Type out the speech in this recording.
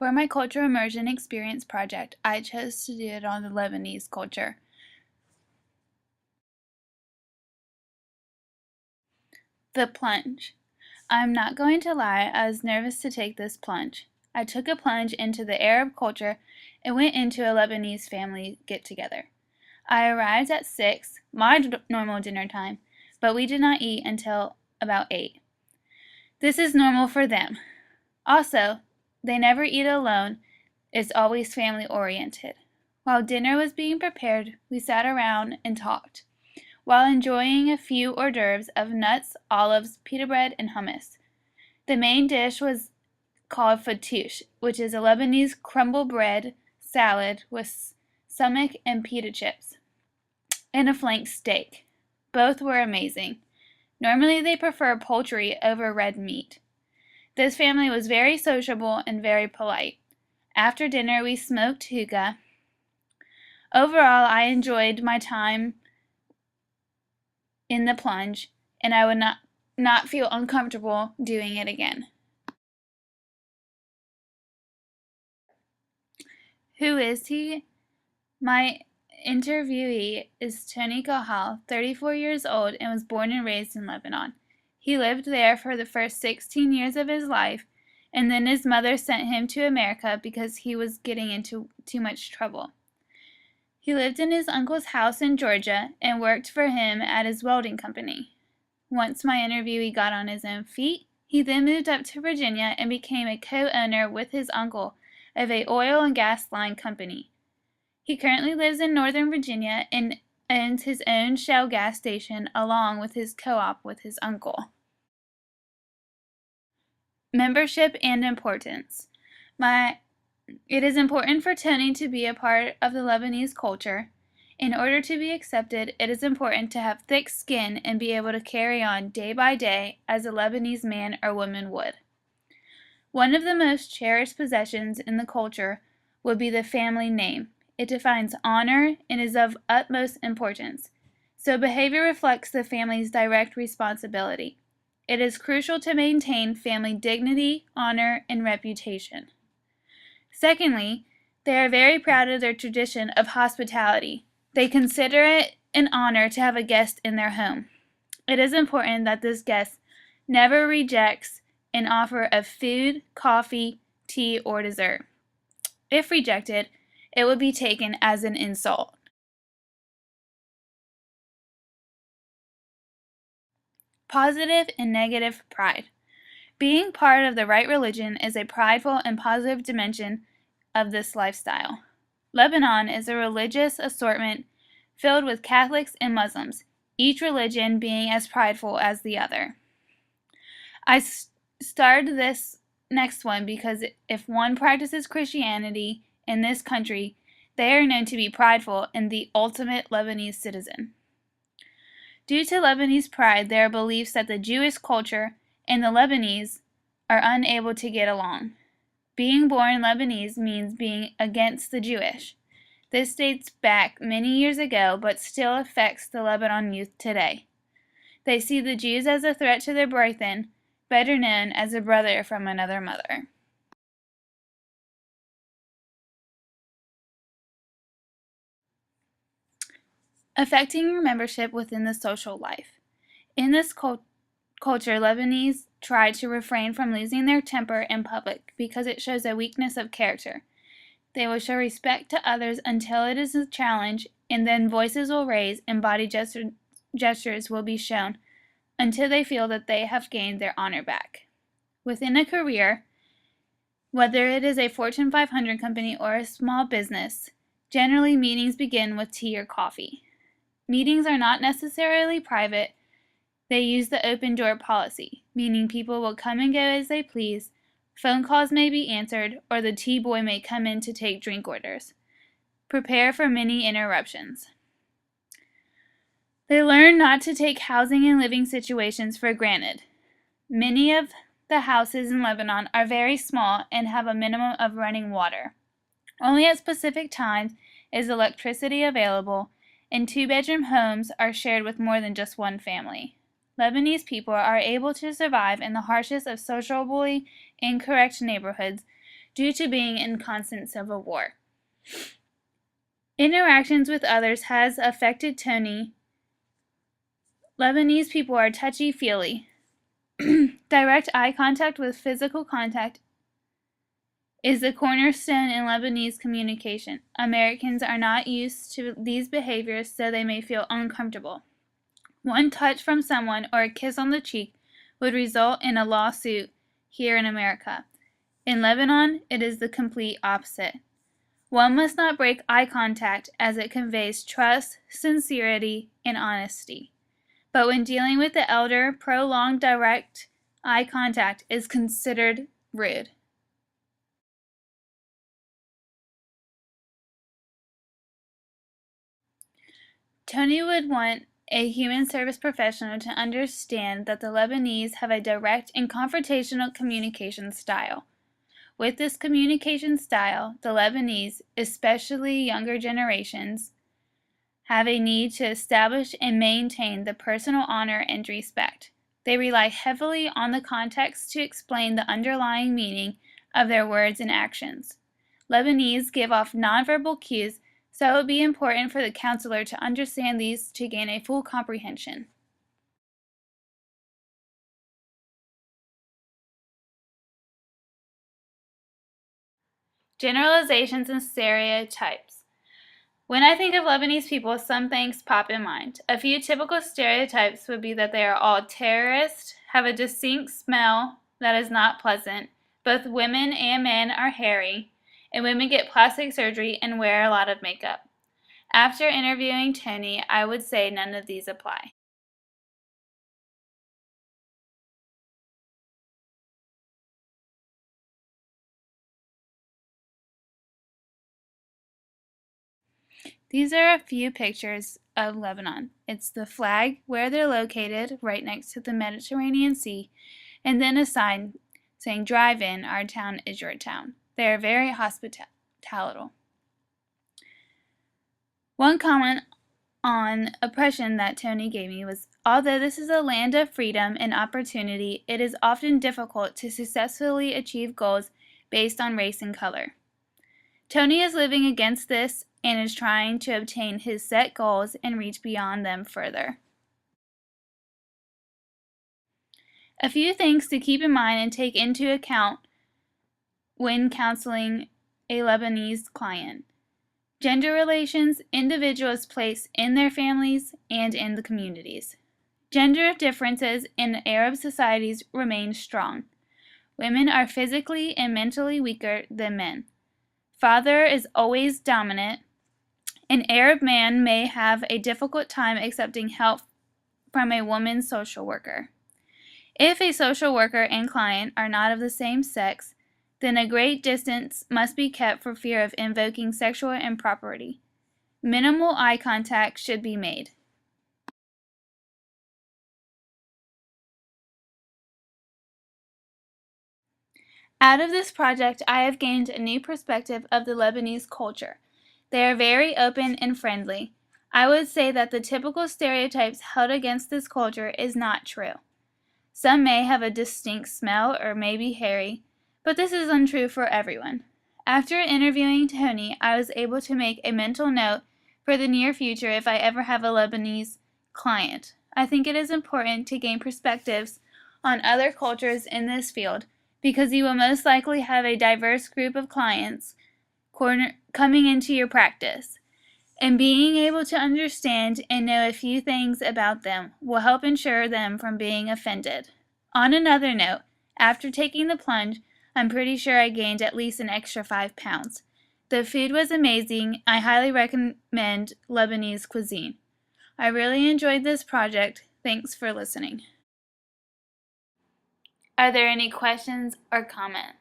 For my culture immersion experience project, I chose to do it on the Lebanese culture. The plunge. I'm not going to lie, I was nervous to take this plunge. I took a plunge into the Arab culture and went into a Lebanese family get-together. I arrived at 6, my normal dinner time, but we did not eat until about 8. This is normal for them. Also, they never eat alone. It's always family-oriented. While dinner was being prepared, we sat around and talked, while enjoying a few hors d'oeuvres of nuts, olives, pita bread, and hummus. The main dish was called fattoush, which is a Lebanese crumble bread salad with sumac and pita chips, and a flank steak. Both were amazing. Normally they prefer poultry over red meat. This family was very sociable and very polite. After dinner, we smoked hookah. Overall, I enjoyed my time in the plunge, and I would not feel uncomfortable doing it again. Who is he? My interviewee is Tony Kahal, 34 years old, and was born and raised in Lebanon. He lived there for the first 16 years of his life, and then his mother sent him to America because he was getting into too much trouble. He lived in his uncle's house in Georgia and worked for him at his welding company. Once my interviewee got on his own feet, he then moved up to Virginia and became a co-owner with his uncle of an oil and gas line company. He currently lives in Northern Virginia and owns his own Shell gas station along with his co-op with his uncle. Membership and importance. It is important for Tony to be a part of the Lebanese culture. In order to be accepted, it is important to have thick skin and be able to carry on day by day as a Lebanese man or woman would. One of the most cherished possessions in the culture would be the family name. It defines honor and is of utmost importance, so behavior reflects the family's direct responsibility. It is crucial to maintain family dignity, honor, and reputation. Secondly, they are very proud of their tradition of hospitality. They consider it an honor to have a guest in their home. It is important that this guest never rejects an offer of food, coffee, tea, or dessert. If rejected, it would be taken as an insult. Positive and negative pride. Being part of the right religion is a prideful and positive dimension of this lifestyle. Lebanon is a religious assortment filled with Catholics and Muslims, each religion being as prideful as the other. I started this next one because if one practices Christianity in this country, they are known to be prideful and the ultimate Lebanese citizen. Due to Lebanese pride, there are beliefs that the Jewish culture and the Lebanese are unable to get along. Being born Lebanese means being against the Jewish. This dates back many years ago, but still affects the Lebanon youth today. They see the Jews as a threat to their brethren, better known as a brother from another mother. Affecting your membership within the social life. In this culture, Lebanese try to refrain from losing their temper in public because it shows a weakness of character. They will show respect to others until it is a challenge, and then voices will raise and body gestures will be shown until they feel that they have gained their honor back. Within a career, whether it is a Fortune 500 company or a small business, generally meetings begin with tea or coffee. Meetings are not necessarily private. They use the open door policy, meaning people will come and go as they please. Phone calls may be answered, or the tea boy may come in to take drink orders. Prepare for many interruptions. They learn not to take housing and living situations for granted. Many of the houses in Lebanon are very small and have a minimum of running water. Only at specific times is electricity available, and two-bedroom homes are shared with more than just one family. Lebanese people are able to survive in the harshest of socially incorrect neighborhoods due to being in constant civil war. Interactions with others has affected Tony. Lebanese people are touchy-feely. Direct eye contact with physical contact is the cornerstone in Lebanese communication. Americans are not used to these behaviors, so they may feel uncomfortable. One touch from someone or a kiss on the cheek would result in a lawsuit here in America. In Lebanon, it is the complete opposite. One must not break eye contact as it conveys trust, sincerity, and honesty. But when dealing with the elder, prolonged direct eye contact is considered rude. Tony would want a human service professional to understand that the Lebanese have a direct and confrontational communication style. With this communication style, the Lebanese, especially younger generations, have a need to establish and maintain the personal honor and respect. They rely heavily on the context to explain the underlying meaning of their words and actions. Lebanese give off nonverbal cues, so it would be important for the counselor to understand these to gain a full comprehension. Generalizations and stereotypes. When I think of Lebanese people, some things pop in mind. A few typical stereotypes would be that they are all terrorists, have a distinct smell that is not pleasant, both women and men are hairy, and women get plastic surgery and wear a lot of makeup. After interviewing Tony, I would say none of these apply. These are a few pictures of Lebanon. It's the flag, where they're located, right next to the Mediterranean Sea, and then a sign saying, "Drive in, our town is your town." They are very hospitable. One comment on oppression that Tony gave me was, although this is a land of freedom and opportunity, it is often difficult to successfully achieve goals based on race and color. Tony is living against this and is trying to obtain his set goals and reach beyond them further. A few things to keep in mind and take into account when counseling a Lebanese client. Gender relations, individuals' place in their families and in the communities. Gender differences in Arab societies remain strong. Women are physically and mentally weaker than men. Father is always dominant. An Arab man may have a difficult time accepting help from a woman social worker. If a social worker and client are not of the same sex, then a great distance must be kept for fear of invoking sexual impropriety. Minimal eye contact should be made. Out of this project, I have gained a new perspective of the Lebanese culture. They are very open and friendly. I would say that the typical stereotypes held against this culture is not true. Some may have a distinct smell or may be hairy, but this is untrue for everyone. After interviewing Tony, I was able to make a mental note for the near future if I ever have a Lebanese client. I think it is important to gain perspectives on other cultures in this field because you will most likely have a diverse group of clients coming into your practice. And being able to understand and know a few things about them will help ensure them from being offended. On another note, after taking the plunge, I'm pretty sure I gained at least an extra 5 pounds. The food was amazing. I highly recommend Lebanese cuisine. I really enjoyed this project. Thanks for listening. Are there any questions or comments?